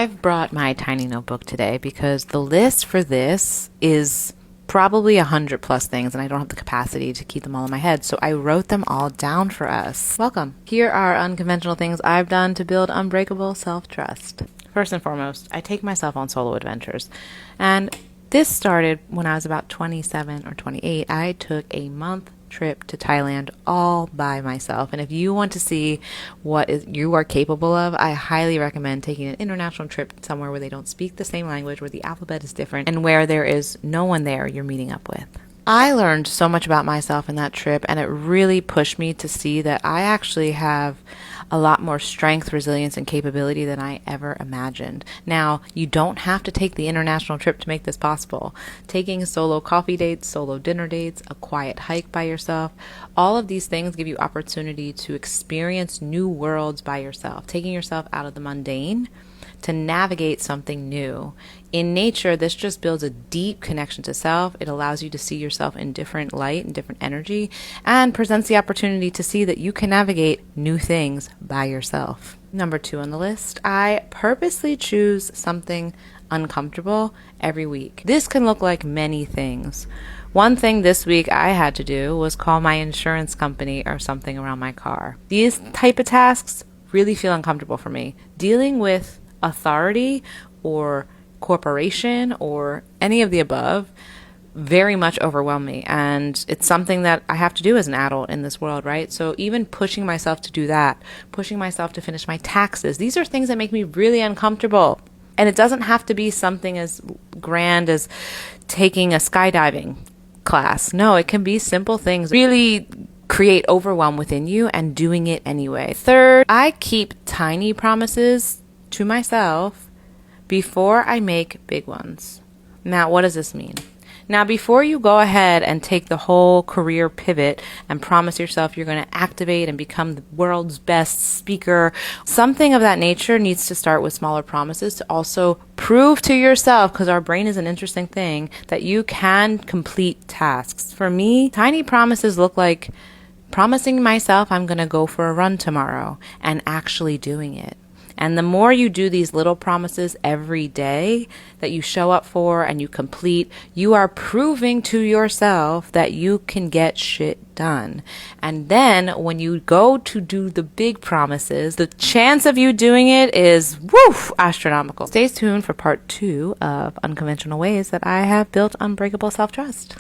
I've brought my tiny notebook today because the list for this is probably 100+ things and I don't have the capacity to keep them all in my head, so I wrote them all down for us. Welcome. Here are unconventional things I've done to build unbreakable self-trust. First and foremost, I take myself on solo adventures, and this started when I was about 27 or 28. I took a month trip to Thailand all by myself, and if you want to see what you are capable of, I highly recommend taking an international trip somewhere where they don't speak the same language, where the alphabet is different, and where there is no one there you're meeting up with. I learned so much about myself in that trip, and it really pushed me to see that I actually have a lot more strength, resilience, and capability than I ever imagined. Now, you don't have to take the international trip to make this possible. Taking solo coffee dates, solo dinner dates, a quiet hike by yourself, all of these things give you opportunity to experience new worlds by yourself, taking yourself out of the mundane to navigate something new. In nature, this just builds a deep connection to self. It allows you to see yourself in different light and different energy, and presents the opportunity to see that you can navigate new things by yourself. Number 2 on the list, I purposely choose something uncomfortable every week. This can look like many things. One thing this week I had to do was call my insurance company or something around my car. These type of tasks really feel uncomfortable for me. Dealing with authority or corporation or any of the above very much overwhelm me, and it's something that I have to do as an adult in this world, right? So even pushing myself to do that, pushing myself to finish my taxes, these are things that make me really uncomfortable. And it doesn't have to be something as grand as taking a skydiving class. No, it can be simple things really create overwhelm within you, and doing it anyway. Third, I keep tiny promises to myself before I make big ones. Now, what does this mean? Now, before you go ahead and take the whole career pivot and promise yourself you're going to activate and become the world's best speaker, something of that nature needs to start with smaller promises to also prove to yourself, because our brain is an interesting thing, that you can complete tasks. For me, tiny promises look like promising myself I'm going to go for a run tomorrow and actually doing it. And the more you do these little promises every day that you show up for and you complete, you are proving to yourself that you can get shit done. And then when you go to do the big promises, the chance of you doing it is astronomical. Stay tuned for part 2 of unconventional ways that I have built unbreakable self-trust.